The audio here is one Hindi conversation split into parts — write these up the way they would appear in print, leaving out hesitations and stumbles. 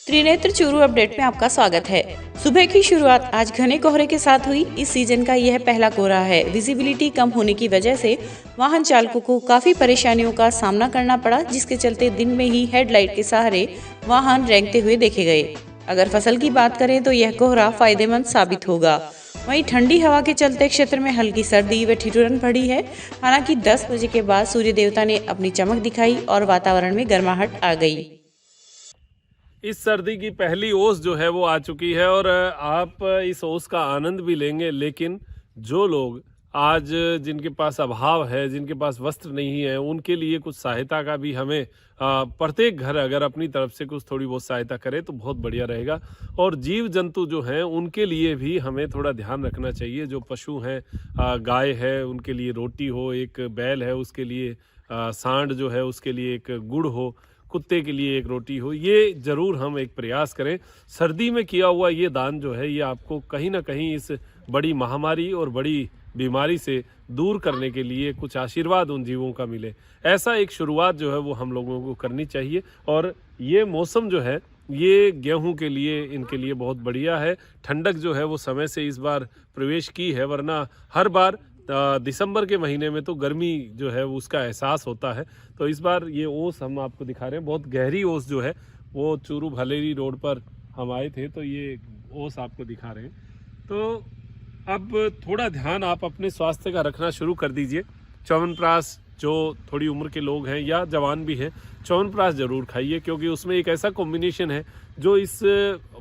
त्रिनेत्र चूरू अपडेट में आपका स्वागत है। सुबह की शुरुआत आज घने कोहरे के साथ हुई। इस सीजन का यह पहला कोहरा है। विजिबिलिटी कम होने की वजह से वाहन चालकों को काफी परेशानियों का सामना करना पड़ा, जिसके चलते दिन में ही हेडलाइट के सहारे वाहन रेंगते हुए देखे गए। अगर फसल की बात करें तो यह कोहरा फायदेमंद साबित होगा। वहीं ठंडी हवा के चलते क्षेत्र में हल्की सर्दी व ठिठुरन पड़ी है। हालांकि 10 बजे के बाद सूर्य देवता ने अपनी चमक दिखाई और वातावरण में गर्माहट आ गई। इस सर्दी की पहली ओस जो है वो आ चुकी है और आप इस ओस का आनंद भी लेंगे। लेकिन जो लोग आज जिनके पास अभाव है, जिनके पास वस्त्र नहीं है, उनके लिए कुछ सहायता का भी हमें प्रत्येक घर अगर अपनी तरफ से कुछ थोड़ी बहुत सहायता करे तो बहुत बढ़िया रहेगा। और जीव जंतु जो हैं उनके लिए भी हमें थोड़ा ध्यान रखना चाहिए। जो पशु हैं, गाय है उनके लिए रोटी हो, एक बैल है उसके लिए सांड जो है उसके लिए एक गुड़ हो, कुत्ते के लिए एक रोटी हो। ये ज़रूर हम एक प्रयास करें। सर्दी में किया हुआ ये दान जो है ये आपको कहीं ना कहीं इस बड़ी महामारी और बड़ी बीमारी से दूर करने के लिए कुछ आशीर्वाद उन जीवों का मिले, ऐसा एक शुरुआत जो है वो हम लोगों को करनी चाहिए। और ये मौसम जो है ये गेहूं के लिए, इनके लिए बहुत बढ़िया है। ठंडक जो है वो समय से इस बार प्रवेश की है, वरना हर बार दिसंबर के महीने में तो गर्मी जो है उसका एहसास होता है। तो इस बार ये ओस हम आपको दिखा रहे हैं, बहुत गहरी ओस जो है वो चूरू भलेरी रोड पर हम आए थे तो ये ओस आपको दिखा रहे हैं। तो अब थोड़ा ध्यान आप अपने स्वास्थ्य का रखना शुरू कर दीजिए। च्यवनप्राश, जो थोड़ी उम्र के लोग हैं या जवान भी हैं, च्यवनप्राश ज़रूर खाइए, क्योंकि उसमें एक ऐसा कॉम्बिनेशन है जो इस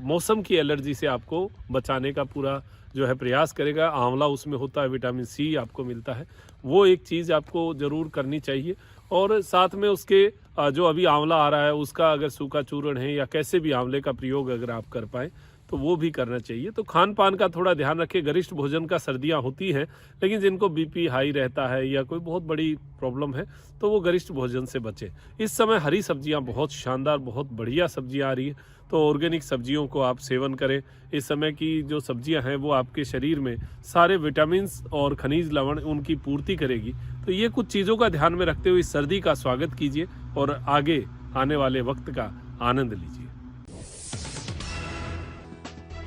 मौसम की एलर्जी से आपको बचाने का पूरा जो है प्रयास करेगा। आंवला उसमें होता है, विटामिन सी आपको मिलता है, वो एक चीज़ आपको ज़रूर करनी चाहिए। और साथ में उसके जो अभी आंवला आ रहा है उसका अगर सूखा चूर्ण है या कैसे भी आंवले का प्रयोग अगर आप कर पाएँ तो वो भी करना चाहिए। तो खान पान का थोड़ा ध्यान रखें। गरिष्ठ भोजन का सर्दियां होती हैं, लेकिन जिनको बीपी हाई रहता है या कोई बहुत बड़ी प्रॉब्लम है तो वो गरिष्ठ भोजन से बचें। इस समय हरी सब्जियां बहुत शानदार, बहुत बढ़िया सब्जियां आ रही हैं, तो ऑर्गेनिक सब्जियों को आप सेवन करें। इस समय की जो सब्जियां हैं वो आपके शरीर में सारे विटामिन और खनिज लवण उनकी पूर्ति करेगी। तो ये कुछ चीज़ों का ध्यान में रखते हुए इस सर्दी का स्वागत कीजिए और आगे आने वाले वक्त का आनंद लीजिए।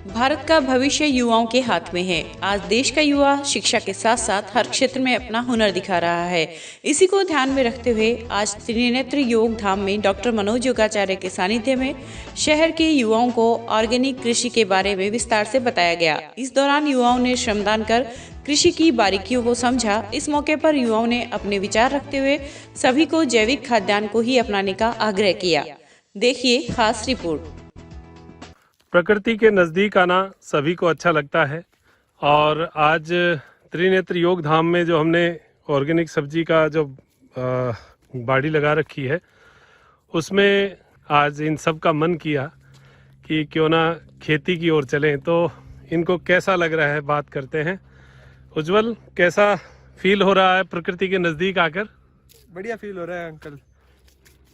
भारत का भविष्य युवाओं के हाथ में है। आज देश का युवा शिक्षा के साथ साथ हर क्षेत्र में अपना हुनर दिखा रहा है। इसी को ध्यान में रखते हुए आज त्रिनेत्र योग धाम में डॉक्टर मनोज योगाचार्य के सानिध्य में शहर के युवाओं को ऑर्गेनिक कृषि के बारे में विस्तार से बताया गया। इस दौरान युवाओं ने श्रमदान कर कृषि की बारीकियों को समझा। इस मौके पर युवाओं ने अपने विचार रखते हुए सभी को जैविक खाद्यान्न को ही अपनाने का आग्रह किया। देखिए खास रिपोर्ट। प्रकृति के नज़दीक आना सभी को अच्छा लगता है और आज त्रिनेत्र योग धाम में जो हमने ऑर्गेनिक सब्जी का जो बाड़ी लगा रखी है उसमें आज इन सब का मन किया कि क्यों ना खेती की ओर चलें। तो इनको कैसा लग रहा है बात करते हैं। उज्जवल, कैसा फील हो रहा है प्रकृति के नज़दीक आकर? बढ़िया फील हो रहा है अंकल।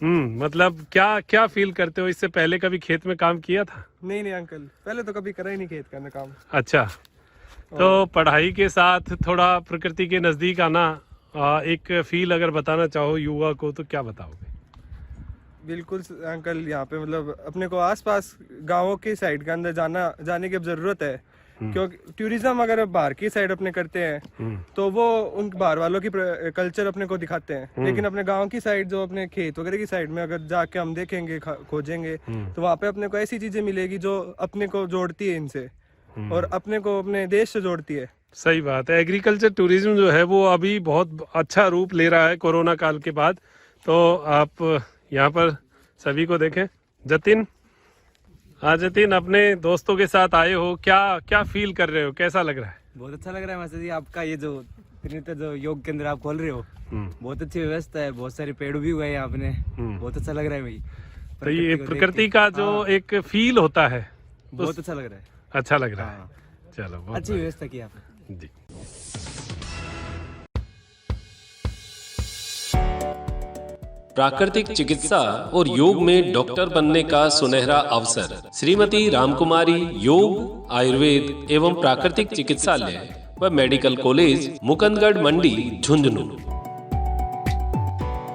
मतलब क्या क्या फील करते हो? इससे पहले कभी खेत में काम किया था? नहीं अंकल, पहले तो कभी करा ही नहीं खेत करने काम। अच्छा, तो पढ़ाई के साथ थोड़ा प्रकृति के नज़दीक आना, एक फील अगर बताना चाहो युवा को तो क्या बताओगे? बिल्कुल अंकल, यहाँ पे मतलब अपने को आसपास गांवों की साइड के अंदर जाने की अब जरूरत है, क्योंकि टूरिज्म अगर बाहर की साइड अपने करते हैं तो वो उन बाहर वालों की कल्चर अपने को दिखाते हैं, लेकिन अपने गांव की साइड जो अपने खेत वगैरह की साइड में अगर जाके हम देखेंगे, खोजेंगे तो वहाँ पे अपने को ऐसी चीजें मिलेगी जो अपने को जोड़ती है इनसे और अपने को अपने देश से जोड़ती है। सही बात है। एग्रीकल्चर टूरिज्म जो है वो अभी बहुत अच्छा रूप ले रहा है कोरोना काल के बाद। तो आप यहाँ पर सभी को देखें। जतिन, हाँ जतिन, अपने दोस्तों के साथ आए हो, क्या क्या फील कर रहे हो, कैसा लग रहा है? बहुत अच्छा लग रहा है मास्टर जी, आपका ये जो त्रिनेत्र जो योग केंद्र आप खोल रहे हो बहुत अच्छी व्यवस्था है, बहुत सारे पेड़ भी हुए हैं आपने, बहुत अच्छा लग रहा है भाई। तो ये प्रकृति का जो एक फील होता है बहुत अच्छा लग रहा है। अच्छा लग रहा है। चलो, बहुत अच्छी व्यवस्था की आपने जी। प्राकृतिक चिकित्सा और योग में डॉक्टर बनने का सुनहरा अवसर। श्रीमती रामकुमारी योग, आयुर्वेद एवं प्राकृतिक चिकित्सालय व मेडिकल कॉलेज, मुकुंदगढ़ मंडी, झुंझुनू।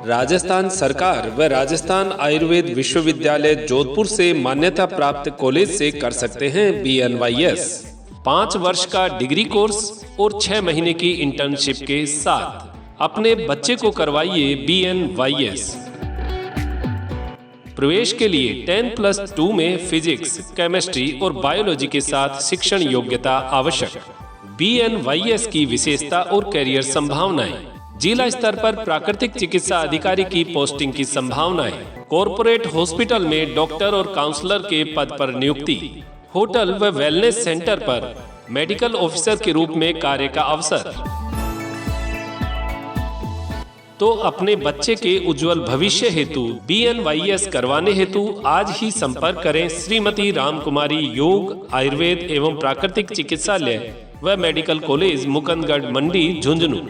राजस्थान सरकार व राजस्थान आयुर्वेद विश्वविद्यालय जोधपुर से मान्यता प्राप्त कॉलेज से कर सकते हैं BNYS। 5 वर्ष का डिग्री कोर्स और 6 महीने की इंटर्नशिप के साथ अपने बच्चे को करवाइए BNYS। प्रवेश के लिए 10+2 में फिजिक्स, केमिस्ट्री और बायोलॉजी के साथ शिक्षण योग्यता आवश्यक। BNYS की विशेषता और करियर संभावनाएं। जिला स्तर पर प्राकृतिक चिकित्सा अधिकारी की पोस्टिंग की संभावनाएं। कॉरपोरेट हॉस्पिटल में डॉक्टर और काउंसलर के पद पर नियुक्ति। होटल व वेलनेस सेंटर पर मेडिकल ऑफिसर के रूप में कार्य का अवसर। तो अपने बच्चे के उज्जवल भविष्य हेतु BNYS करवाने हेतु आज ही संपर्क करें श्रीमती रामकुमारी योग आयुर्वेद एवं प्राकृतिक चिकित्सालय व मेडिकल कॉलेज मुकुंदगढ़ मंडी झुंझुनू।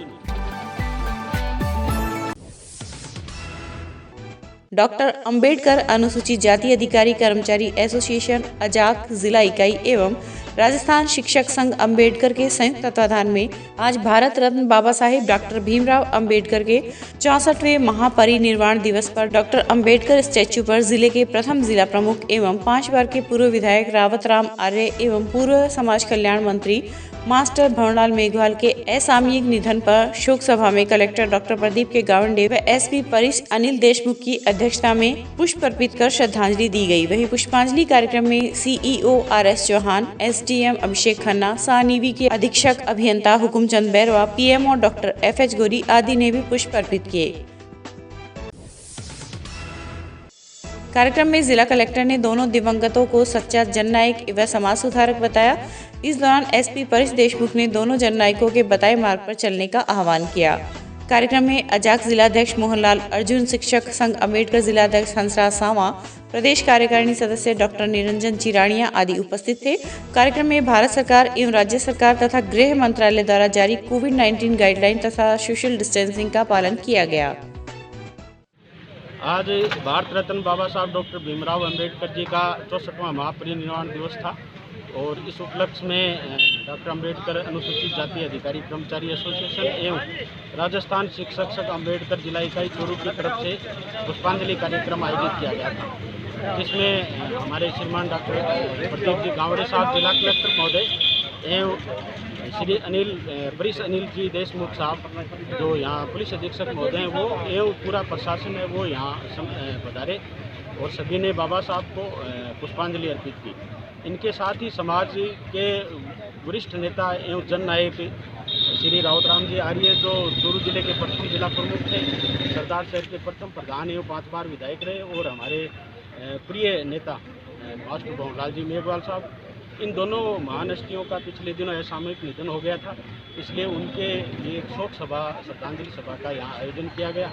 डॉक्टर अंबेडकर अनुसूचित जाति अधिकारी कर्मचारी एसोसिएशन अजाक जिला इकाई एवं राजस्थान शिक्षक संघ अंबेडकर के संयुक्त तत्वाधान में आज भारत रत्न बाबा साहेब डॉक्टर भीमराव अंबेडकर के 64वें महापरिनिर्वाण दिवस पर डॉक्टर अंबेडकर स्टैच्यू पर जिले के प्रथम जिला प्रमुख एवं 5 बार के पूर्व विधायक रावत राम आर्य एवं पूर्व समाज कल्याण मंत्री मास्टर भंवरलाल मेघवाल के असामयिक निधन पर शोक सभा में कलेक्टर डॉक्टर प्रदीप के गावंडे व SP परिष अनिल देशमुख की अध्यक्षता में पुष्प अर्पित कर श्रद्धांजलि दी गई। वहीं पुष्पांजलि कार्यक्रम में CEO RS चौहान, SDM अभिषेक खन्ना, सानीवी के अधीक्षक अभियंता Hukumchand Bairwa, PMO doctor FH गोरी आदि ने भी पुष्प अर्पित किए। कार्यक्रम में जिला कलेक्टर ने दोनों दिवंगतों को सच्चा जननायक व समाज सुधारक बताया। इस दौरान SP परिष देशमुख ने दोनों जननायकों के बताए मार्ग पर चलने का आह्वान किया। कार्यक्रम में अजाक जिलाध्यक्ष मोहनलाल अर्जुन, शिक्षक संघ अंबेडकर जिलाध्यक्ष हंसराज सांवा, प्रदेश कार्यकारिणी सदस्य डॉक्टर निरंजन चिराणिया आदि उपस्थित थे। कार्यक्रम में भारत सरकार एवं राज्य सरकार तथा गृह मंत्रालय द्वारा जारी कोविड-19 गाइडलाइन तथा सोशल डिस्टेंसिंग का पालन किया गया। आज भारत रत्न बाबा साहब डॉक्टर भीमराव अंबेडकर जी का 64वां महापरिनिर्वाण दिवस था और इस उपलक्ष्य में डॉक्टर अंबेडकर अनुसूचित जाति अधिकारी कर्मचारी एसोसिएशन एवं राजस्थान शिक्षक संघ अंबेडकर जिला इकाई चूरू की तरफ से पुष्पांजलि कार्यक्रम आयोजित किया गया था, जिसमें हमारे श्रीमान डॉक्टर प्रदीप जी गावड़े साहब, जिला कलेक्टर महोदय एवं श्री परिष अनिल जी देशमुख साहब, जो यहाँ पुलिस अधीक्षक महोदय हैं, वो एवं पूरा प्रशासन है वो यहाँ पधारे और सभी ने बाबा साहब को पुष्पांजलि अर्पित की। इनके साथ ही समाज के वरिष्ठ नेता एवं जननायक श्री रावत राम जी आर्य, जो चूरू जिले के प्रथम जिला प्रमुख थे, सरदार शहर के प्रथम प्रधान एवं 5 बार विधायक रहे, और हमारे प्रिय नेता मास्टर भंवरलाल जी मेघवाल साहब, इन दोनों महान हस्तियों का पिछले दिनों असामयिक निधन हो गया था, इसलिए उनके लिए एक शोक सभा, श्रद्धांजलि सभा का यहाँ आयोजन किया गया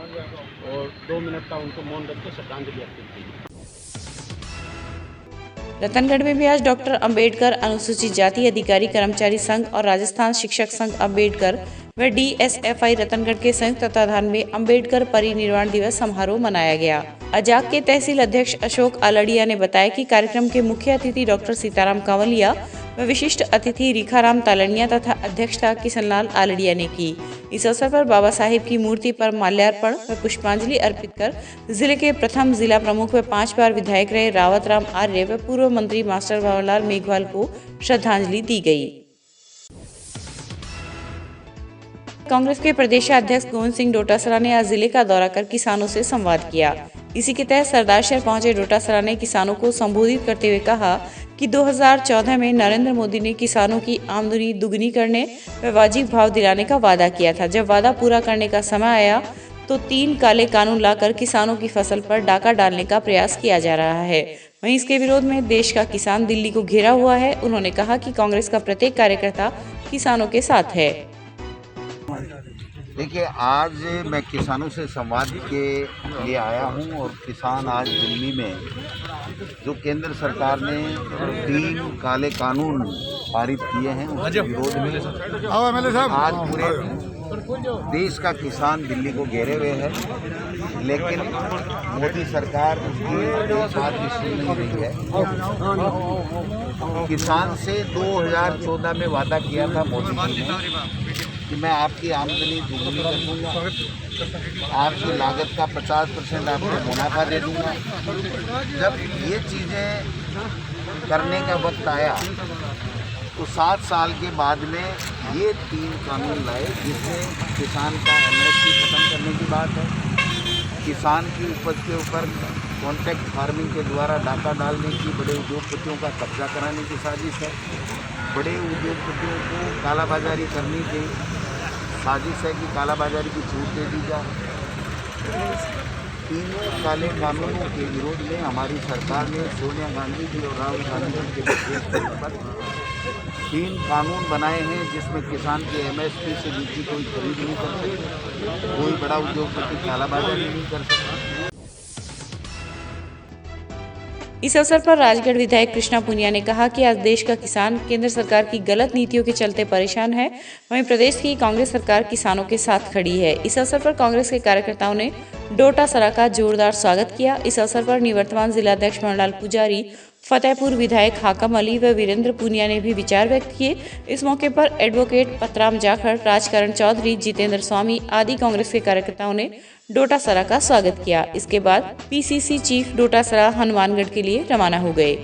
और 2 मिनट का उनको मौन रख के श्रद्धांजलि अर्पित की। रतनगढ़ में भी आज डॉक्टर अंबेडकर अनुसूचित जाति अधिकारी कर्मचारी संघ और राजस्थान शिक्षक संघ अंबेडकर व DSFI रतनगढ़ के संयुक्त तत्वाधान में अंबेडकर परिनिर्वाण दिवस समारोह मनाया गया। अजाक के तहसील अध्यक्ष अशोक आलड़िया ने बताया कि कार्यक्रम के मुख्य अतिथि डॉक्टर सीताराम कांवलिया व विशिष्ट अतिथि रेखाराम तालनिया तथा अध्यक्षता किशनलाल आलड़िया ने की। इस अवसर पर बाबा साहेब की मूर्ति पर माल्यार्पण व पुष्पांजलि अर्पित कर जिले के प्रथम जिला प्रमुख व 5 बार विधायक रहे रावत राम आर्य व पूर्व मंत्री मास्टर भंवरलाल मेघवाल को श्रद्धांजलि दी गई। कांग्रेस के प्रदेशाध्यक्ष गोविंद सिंह डोटासरा ने आज जिले का दौरा कर किसानों से संवाद किया। इसी के तहत सरदारशहर पहुंचे डोटासरा ने किसानों को संबोधित करते हुए कहा कि 2014 में नरेंद्र मोदी ने किसानों की आमदनी दुगनी करने व वाजिब भाव दिलाने का वादा किया था। जब वादा पूरा करने का समय आया तो 3 काले कानून लाकर किसानों की फसल पर डाका डालने का प्रयास किया जा रहा है। वहीं इसके विरोध में देश का किसान दिल्ली को घेरा हुआ है। उन्होंने कहा कि कांग्रेस का प्रत्येक कार्यकर्ता किसानों के साथ है। देखिए, आज मैं किसानों से संवाद के लिए आया हूं और किसान आज दिल्ली में जो केंद्र सरकार ने 3 काले कानून पारित किए हैं उसके विरोध में आज पूरे देश का किसान दिल्ली को घेरे हुए है, लेकिन मोदी सरकार उसकी साथ भी सुन नहीं रही है। किसान से 2014 में वादा किया था मोदी जी ने कि मैं आपकी आमदनी दुगनी कर दूंगा, आपकी लागत का 50% आपको मुनाफा दे दूंगा। जब ये चीज़ें करने का वक्त आया तो 7 साल के बाद में ये 3 कानून लाए, जिसमें किसान का एमएसपी खत्म करने की बात है, किसान की उपज के ऊपर कॉन्ट्रैक्ट फार्मिंग के द्वारा डाका डालने की, बड़े उद्योगपतियों का कब्जा कराने की साजिश है, बड़े उद्योगपतियों को कालाबाजारी करने की साजिश है कि कालाबाजारी की छूट दे दी जाए। तीनों काले कानूनों के विरोध में हमारी सरकार ने सोनिया गांधी जी और राहुल गांधी जी के नेतृत्व पर 3 कानून बनाए हैं, जिसमें किसान के एमएसपी से नीचे कोई खरीद नहीं कर सकता, कोई बड़ा उद्योगपति कालाबाजारी नहीं कर सकता। इस अवसर पर राजगढ़ विधायक कृष्णा पुनिया ने कहा कि आज देश का किसान केंद्र सरकार की गलत नीतियों के चलते परेशान है, वहीं प्रदेश की कांग्रेस सरकार किसानों के साथ खड़ी है। इस अवसर पर कांग्रेस के कार्यकर्ताओं ने डोटासरा का जोरदार स्वागत किया। इस अवसर पर निवर्तमान जिलाध्यक्ष मनोहर पुजारी, फतेहपुर विधायक हाकम अली व वीरेंद्र पुनिया ने भी विचार व्यक्त किए। इस मौके पर एडवोकेट पतराम जाखड़, राजकरण चौधरी, जितेंद्र स्वामी आदि कांग्रेस के कार्यकर्ताओं ने डोटासरा का स्वागत किया। इसके बाद पीसीसी चीफ डोटासरा हनुमानगढ़ के लिए रवाना हो गए।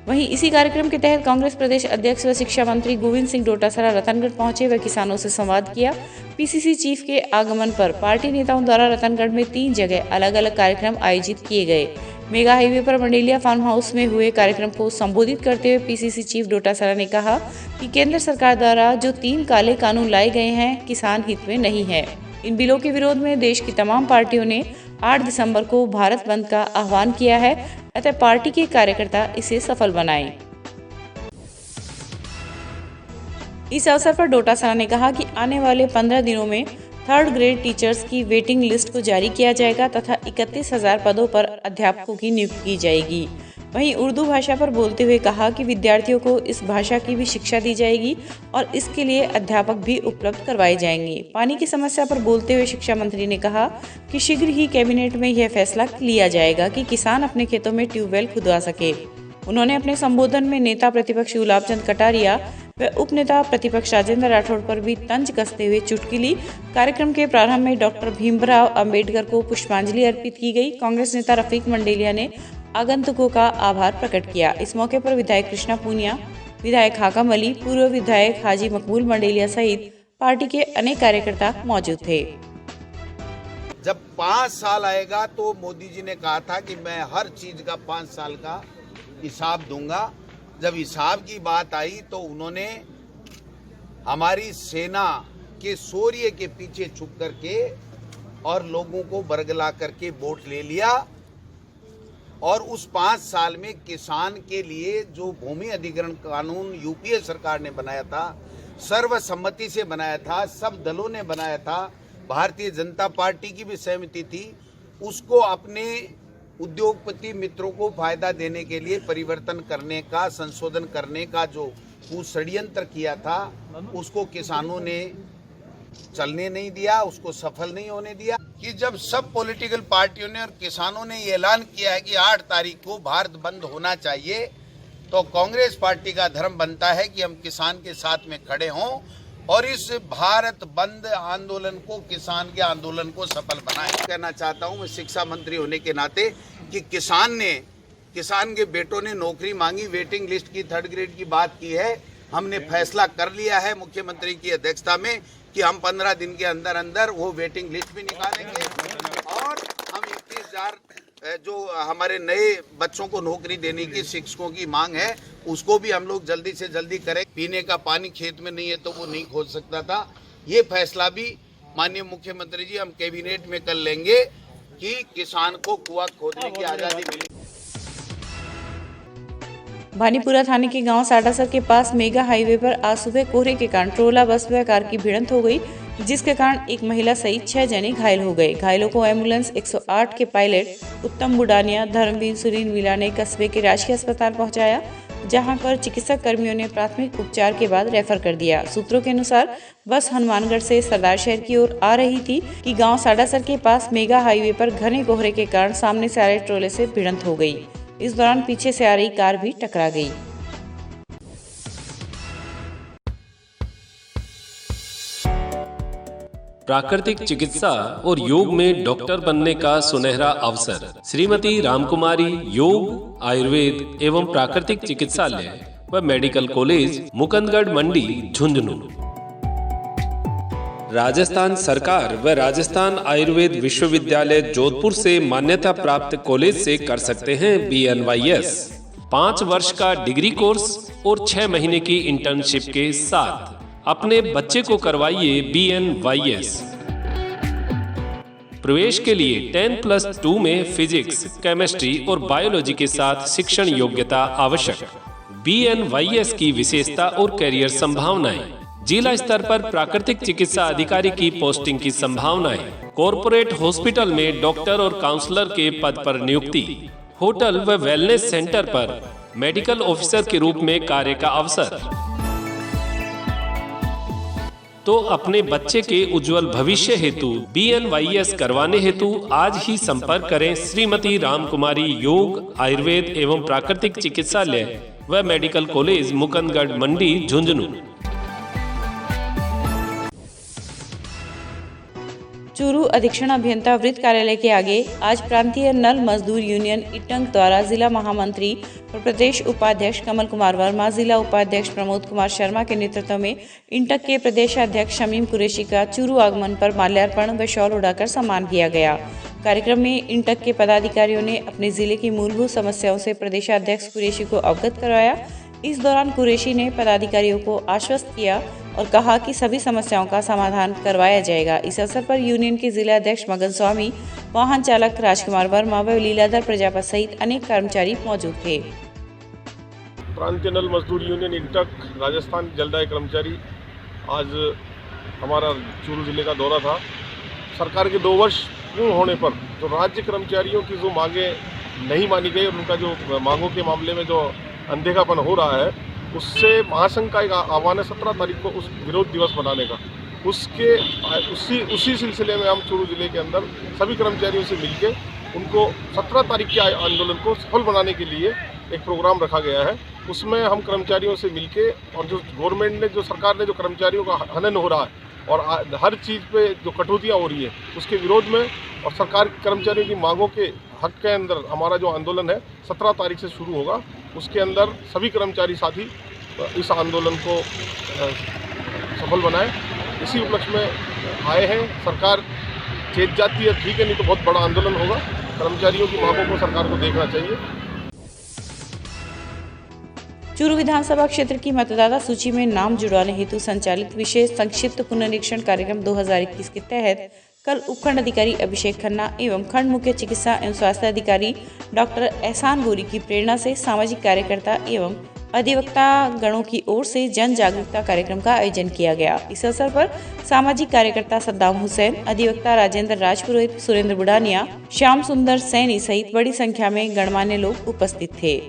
वहीं इसी कार्यक्रम के तहत कांग्रेस प्रदेश अध्यक्ष व शिक्षा मंत्री गोविंद सिंह डोटासरा रतनगढ़ पहुंचे व किसानों से संवाद किया। पीसीसी चीफ के आगमन पर पार्टी नेताओं द्वारा रतनगढ़ में 3 जगह अलग अलग कार्यक्रम आयोजित किए गए। मेगा हाईवे पर मंडेलिया फार्म हाउस में हुए कार्यक्रम को संबोधित करते हुए पीसीसी चीफ डोटासरा ने कहा कि केंद्र सरकार द्वारा जो 3 काले कानून लाए गए हैं, किसान हित में नहीं है। इन बिलों के विरोध में देश की तमाम पार्टियों ने 8 दिसंबर को भारत बंद का आह्वान किया है, अतः पार्टी के कार्यकर्ता इसे सफल बनाएं। इस अवसर पर डोटासरा ने कहा कि आने वाले 15 दिनों में 3rd ग्रेड टीचर्स की वेटिंग लिस्ट को जारी किया जाएगा तथा 31,000 पदों पर अध्यापकों की नियुक्ति की जाएगी। वहीं उर्दू भाषा पर बोलते हुए कहा कि विद्यार्थियों को इस भाषा की भी शिक्षा दी जाएगी और इसके लिए अध्यापक भी उपलब्ध करवाए जाएंगे। पानी की समस्या पर बोलते हुए शिक्षा मंत्री ने कहा कि शीघ्र ही कैबिनेट में यह फैसला लिया जाएगा कि किसान अपने खेतों में ट्यूबवेल खुदवा सके। उन्होंने अपने संबोधन में नेता प्रतिपक्ष गुलाब चंद कटारिया व उप नेता प्रतिपक्ष राजेंद्र राठौड़ पर भी तंज कसते हुए चुटकी ली। कार्यक्रम के प्रारंभ में डॉक्टर भीमराव अंबेडकर को पुष्पांजलि अर्पित की गई। कांग्रेस नेता रफीक मंडेलिया ने आगंतुकों का आभार प्रकट किया। इस मौके पर विधायक कृष्णा पुनिया, विधायक हाकम अली, पूर्व विधायक हाजी मकबूल मंडेलिया सहित पार्टी के अनेक कार्यकर्ता मौजूद थे। जब 5 साल आएगा तो मोदी जी ने कहा था कि मैं हर चीज का 5 साल का हिसाब दूंगा। जब हिसाब की बात आई तो उन्होंने हमारी सेना के शौर्य के पीछे छुप करके और लोगों को बरगला करके वोट ले लिया और उस 5 साल में किसान के लिए जो भूमि अधिग्रहण कानून यूपीए सरकार ने बनाया था, सर्वसम्मति से बनाया था, सब दलों ने बनाया था, भारतीय जनता पार्टी की भी सहमति थी, उसको अपने उद्योगपति मित्रों को फायदा देने के लिए परिवर्तन करने का, संशोधन करने का जो षड्यंत्र किया था, उसको किसानों ने चलने नहीं दिया, उसको सफल नहीं होने दिया। कि जब सब पॉलिटिकल पार्टियों ने और किसानों ने ये ऐलान किया है कि 8 तारीख को भारत बंद होना चाहिए, तो कांग्रेस पार्टी का धर्म बनता है कि हम किसान के साथ में खड़े हों और इस भारत बंद आंदोलन को, किसान के आंदोलन को सफल बनाएं। कहना चाहता हूं मैं शिक्षा मंत्री होने के नाते कि किसान के बेटों ने नौकरी मांगी, वेटिंग लिस्ट की 3rd ग्रेड की बात की है, हमने फैसला कर लिया है मुख्यमंत्री की अध्यक्षता में कि हम 15 दिन के अंदर अंदर वो वेटिंग लिस्ट भी निकालेंगे और हम 21,000 जो हमारे नए बच्चों को नौकरी देने की शिक्षकों की मांग है, उसको भी हम लोग जल्दी से जल्दी करें। पीने का पानी खेत में नहीं है तो वो नहीं खोद सकता था, ये फैसला भी माननीय मुख्यमंत्री जी हम कैबिनेट में कर लेंगे कि किसान को कुआं खोदने की आज़ादी मिले। भानीपुरा थाने के गांव साडासर के पास मेगा हाईवे पर आज सुबह कोहरे के कारण ट्रोला बस व कार की भिड़ंत हो गई, जिसके कारण एक महिला सहित 6 जने घायल हो गए। घायलों को एम्बुलेंस 108 के पायलट उत्तम बुडानिया, धर्मवीर सुरीन मीला ने कस्बे के राजकीय अस्पताल पहुंचाया, जहां पर चिकित्सक कर्मियों ने प्राथमिक उपचार के बाद रेफर कर दिया। सूत्रों के अनुसार बस हनुमानगढ़ से सरदार शहर की ओर आ रही थी कि गाँव साडासर के पास मेगा हाईवे पर घने कोहरे के कारण सामने से आ रहे ट्रोले से भिड़ंत हो गई। इस दौरान पीछे से आ रही कार भी टकरा गई। प्राकृतिक चिकित्सा और योग में डॉक्टर बनने का सुनहरा अवसर। श्रीमती रामकुमारी योग, आयुर्वेद एवं प्राकृतिक चिकित्सालय व मेडिकल कॉलेज, मुकुंदगढ़ मंडी, झुंझुनू। राजस्थान सरकार व राजस्थान आयुर्वेद विश्वविद्यालय जोधपुर से मान्यता प्राप्त कॉलेज से कर सकते हैं BNYS। 5 वर्ष का डिग्री कोर्स और 6 महीने की इंटर्नशिप के साथ अपने बच्चे को करवाइए BNYS। प्रवेश के लिए 10+2 में फिजिक्स, केमिस्ट्री और बायोलॉजी के साथ शिक्षण योग्यता आवश्यक। BNYS की विशेषता और कैरियर संभावनाएं। जिला स्तर पर प्राकृतिक चिकित्सा अधिकारी की पोस्टिंग की संभावनाएं। कॉरपोरेट हॉस्पिटल में डॉक्टर और काउंसलर के पद पर नियुक्ति। होटल व वेलनेस सेंटर पर मेडिकल ऑफिसर के रूप में कार्य का अवसर। तो अपने बच्चे के उज्जवल भविष्य हेतु BNYS करवाने हेतु आज ही संपर्क करें श्रीमती रामकुमारी योग, आयुर्वेद एवं प्राकृतिक चिकित्सालय व मेडिकल कॉलेज, मुकुंदगढ़ मंडी, झुंझुनू। चूरू अधीक्षण अभियंता वृत्त कार्यालय के आगे आज प्रांतीय नल मजदूर यूनियन इटंग द्वारा जिला महामंत्री और प्रदेश उपाध्यक्ष कमल कुमार वर्मा, जिला उपाध्यक्ष प्रमोद कुमार शर्मा के नेतृत्व में इंटक के प्रदेशाध्यक्ष शमीम कुरैशी का चूरू आगमन पर माल्यार्पण व शॉल उड़ाकर सम्मान किया गया। कार्यक्रम में इंटक के पदाधिकारियों ने अपने जिले की मूलभूत समस्याओं से प्रदेशाध्यक्ष कुरैशी को अवगत करवाया। इस दौरान कुरैशी ने पदाधिकारियों को आश्वस्त किया और कहा कि सभी समस्याओं का समाधान करवाया जाएगा। इस अवसर पर यूनियन के जिला अध्यक्ष मगन स्वामी, वाहन चालक राजकुमार वर्मा व लीलाधर प्रजापत सहित अनेक कर्मचारी मौजूद थे। प्रांतीय नल मजदूर यूनियन इंटक राजस्थान जलदाय कर्मचारी आज हमारा चूरू जिले का दौरा था। सरकार के 2 वर्ष पूर्ण होने पर जो राज्य कर्मचारियों की जो मांगे नहीं मानी गई और उनका जो मांगों के मामले में जो अनदेखापन हो रहा है, उससे महासंघ का एक आह्वान है 17 तारीख को उस विरोध दिवस मनाने का। उसी सिलसिले में हम चूरू जिले के अंदर सभी कर्मचारियों से मिलके उनको 17 तारीख के आंदोलन को सफल बनाने के लिए एक प्रोग्राम रखा गया है। उसमें हम कर्मचारियों से मिलके और जो गवर्नमेंट ने, जो सरकार ने जो कर्मचारियों का हनन हो रहा है और हर चीज़ पे जो कटौतियाँ हो रही है उसके विरोध में और सरकार कर्मचारियों की मांगों के हक के अंदर हमारा जो आंदोलन है 17 तारीख से शुरू होगा। उसके अंदर सभी कर्मचारी साथी इस आंदोलन को सफल बनाएं। इसी उपलक्ष्य में आए हैं। सरकार चेत जाती है, ठीक है, नहीं तो बहुत बड़ा आंदोलन होगा। कर्मचारियों की मांगों को सरकार को देखना चाहिए। चूरू विधानसभा क्षेत्र की मतदाता सूची में नाम जुड़वाने हेतु संचालित विशेष संक्षिप्त पुनरीक्षण कार्यक्रम 2021 के तहत कल उपखंड अधिकारी अभिषेक खन्ना एवं खंड मुख्य चिकित्सा एवं स्वास्थ्य अधिकारी डॉक्टर एहसान गोरी की प्रेरणा से सामाजिक कार्यकर्ता एवं अधिवक्ता गणों की ओर से जन जागरूकता कार्यक्रम का आयोजन किया गया। इस अवसर पर सामाजिक कार्यकर्ता सद्दाम हुसैन, अधिवक्ता राजेंद्र राजपुरोहित, सुरेंद्र बुढ़ानिया, श्याम सुंदर सैनी सहित बड़ी संख्या में गणमान्य लोग उपस्थित थे।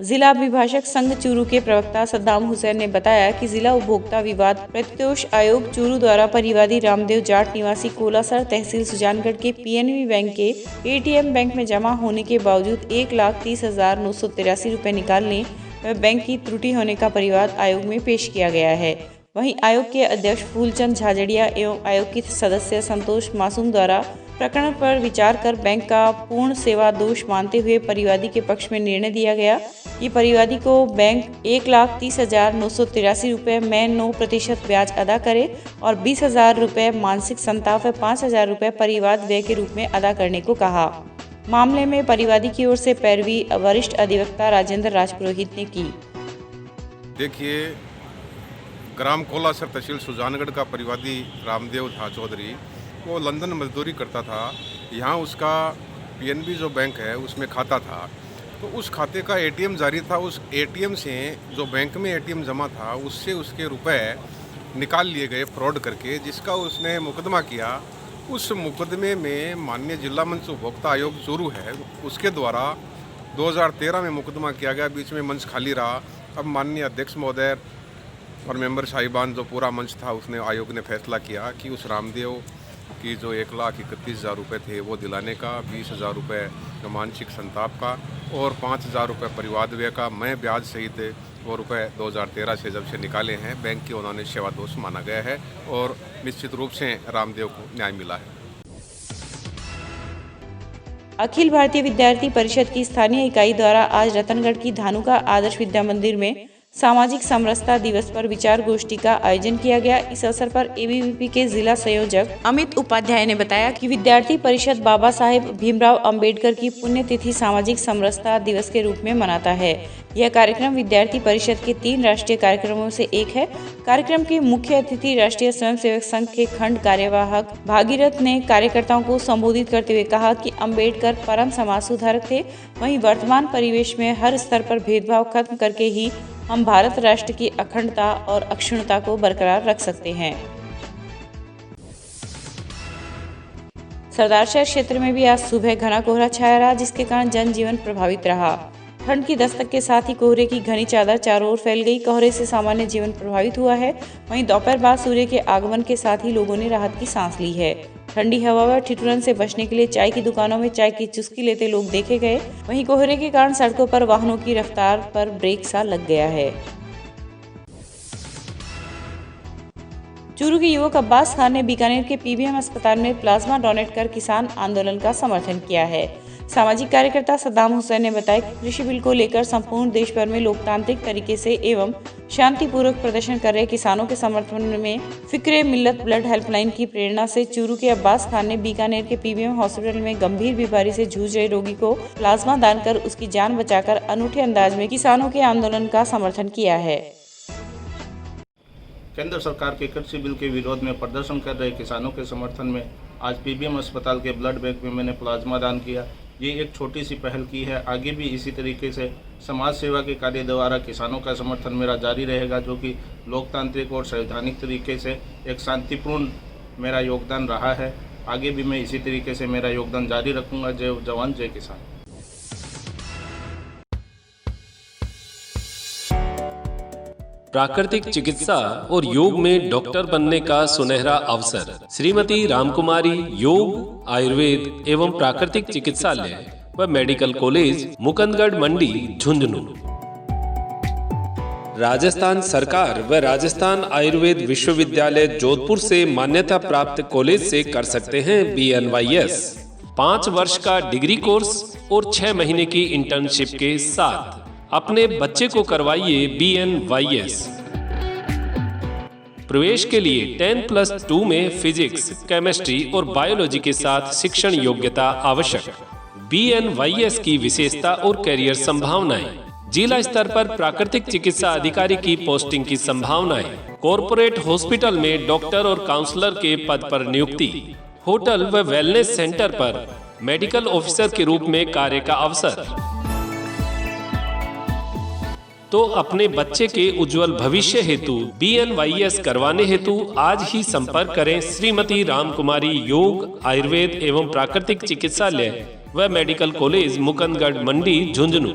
जिला अभिभाषक संघ चूरू के प्रवक्ता सद्दाम हुसैन ने बताया कि जिला उपभोक्ता विवाद प्रतितोष आयोग चूरू द्वारा परिवादी रामदेव जाट निवासी कोलासर तहसील सुजानगढ़ के PNB बैंक के ATM बैंक में जमा होने के बावजूद 1,30,983 रुपये निकालने व बैंक की त्रुटि होने का परिवाद आयोग में पेश किया गया है। वहीं आयोग के अध्यक्ष फूलचंद झाझड़िया एवं आयोग की सदस्य संतोष मासूम द्वारा प्रकरण पर विचार कर बैंक का पूर्ण सेवा दोष मानते हुए परिवादी के पक्ष में निर्णय दिया गया कि परिवादी को बैंक 1,30,983 रुपये में 9% ब्याज अदा करे और 20,000 रुपये मानसिक संताप व 5,000 रुपये परिवाद व्यय के रूप में अदा करने को कहा। मामले में परिवादी की ओर से पैरवी वरिष्ठ अधिवक्ता राजेंद्र राजपुरोहित ने की। देखिए, ग्राम कोलासर तहसील सुजानगढ़ का परिवादी रामदेव था चौधरी, वो लंदन मजदूरी करता था। यहाँ उसका PNB जो बैंक है उसमें खाता था, तो उस खाते का ATM जारी था। उस ATM से जो बैंक में ATM जमा था उससे उसके रुपए निकाल लिए गए फ्रॉड करके, जिसका उसने मुकदमा किया। उस मुकदमे में माननीय जिला मंच उपभोक्ता आयोग चूरू है, उसके द्वारा 2013 में मुकदमा किया गया। बीच में मंच खाली रहा। अब माननीय अध्यक्ष महोदय और मेंबर साहिबान जो पूरा मंच था, उसने आयोग ने फैसला किया कि उस रामदेव की जो 1,31,000 रुपये थे वो दिलाने का, 20,000 रुपये मानसिक संताप का और 5,000 रुपये परिवाद व्यय का मैं ब्याज सहित वो रुपए 2013 से जब से निकाले हैं बैंक की, उन्होंने सेवा दोष माना गया है और निश्चित रूप से रामदेव को न्याय मिला है। अखिल भारतीय विद्यार्थी परिषद की स्थानीय इकाई द्वारा आज रतनगढ़ की धानुका आदर्श विद्या मंदिर में सामाजिक समरसता दिवस पर विचार गोष्ठी का आयोजन किया गया। इस अवसर पर एबीवीपी के जिला संयोजक अमित उपाध्याय ने बताया कि विद्यार्थी परिषद बाबा साहेब भीमराव अंबेडकर की पुण्यतिथि सामाजिक समरसता दिवस के रूप में मनाता है। यह कार्यक्रम विद्यार्थी परिषद के 3 राष्ट्रीय कार्यक्रमों से एक है। कार्यक्रम के मुख्य अतिथि राष्ट्रीय स्वयंसेवक संघ के खंड कार्यवाहक भागीरथ ने कार्यकर्ताओं को संबोधित करते हुए कहा कि अंबेडकर परम समाज सुधारक थे। वहीं वर्तमान परिवेश में हर स्तर पर भेदभाव खत्म करके ही हम भारत राष्ट्र की अखंडता और अक्षुण्णता को बरकरार रख सकते हैं। सरदारशहर क्षेत्र में भी आज सुबह घना कोहरा छाया रहा, जिसके कारण जनजीवन प्रभावित रहा। ठंड की दस्तक के साथ ही कोहरे की घनी चादर चारों ओर फैल गई। कोहरे से सामान्य जीवन प्रभावित हुआ है। वहीं दोपहर बाद सूर्य के आगमन के साथ ही लोगों ने राहत की सांस ली है। ठंडी हवा व ठिठुरन से बचने के लिए चाय की दुकानों में चाय की चुस्की लेते लोग देखे गए। वहीं कोहरे के कारण सड़कों पर वाहनों की रफ्तार पर ब्रेक सा लग गया है। चूरू के युवक अब्बास खान ने बीकानेर के पीबीएम अस्पताल में प्लाज्मा डोनेट कर किसान आंदोलन का समर्थन किया है। सामाजिक कार्यकर्ता सद्दाम हुसैन ने बताया कि कृषि बिल को लेकर संपूर्ण देश भर में लोकतांत्रिक तरीके से एवं शांतिपूर्वक प्रदर्शन कर रहे किसानों के समर्थन में फिक्रे मिल्लत ब्लड हेल्पलाइन की प्रेरणा से चूरू के अब्बास खान ने बीकानेर के पीबीएम हॉस्पिटल में गंभीर बीमारी से जूझ रहे रोगी को प्लाज्मा दान कर उसकी जान बचाकर अनूठे अंदाज में किसानों के आंदोलन का समर्थन किया है। केंद्र सरकार के कृषि बिल के विरोध में प्रदर्शन कर रहे किसानों के समर्थन में आज पीबीएम अस्पताल के ब्लड बैंक में मैंने प्लाज्मा दान किया। ये एक छोटी सी पहल की है। आगे भी इसी तरीके से समाज सेवा के कार्य द्वारा किसानों का समर्थन मेरा जारी रहेगा, जो कि लोकतांत्रिक और संवैधानिक तरीके से एक शांतिपूर्ण मेरा योगदान रहा है। आगे भी मैं इसी तरीके से मेरा योगदान जारी रखूंगा। जय जवान जय किसान। प्राकृतिक चिकित्सा और योग में डॉक्टर बनने का सुनहरा अवसर। श्रीमती रामकुमारी योग, आयुर्वेद एवं प्राकृतिक चिकित्सालय व मेडिकल कॉलेज, मुकुंदगढ़ मंडी, झुंझुनू। राजस्थान सरकार व राजस्थान आयुर्वेद विश्वविद्यालय जोधपुर से मान्यता प्राप्त कॉलेज से कर सकते हैं BNYS। 5 वर्ष का डिग्री कोर्स और 6 महीने की इंटर्नशिप के साथ अपने बच्चे को करवाइए BNYS। प्रवेश के लिए 10+2 में फिजिक्स, केमिस्ट्री और बायोलॉजी के साथ शिक्षण योग्यता आवश्यक। BNYS की विशेषता और कैरियर संभावनाएं। जिला स्तर पर प्राकृतिक चिकित्सा अधिकारी की पोस्टिंग की संभावनाएं। कॉरपोरेट हॉस्पिटल में डॉक्टर और काउंसलर के पद पर नियुक्ति। होटल व वेलनेस सेंटर पर मेडिकल ऑफिसर के रूप में कार्य का अवसर। तो अपने बच्चे के उज्जवल भविष्य हेतु BNYS करवाने हेतु आज ही संपर्क करें श्रीमती रामकुमारी योग, आयुर्वेद एवं प्राकृतिक चिकित्सालय व मेडिकल कॉलेज, मुकुंदगढ़ मंडी, झुंझुनू।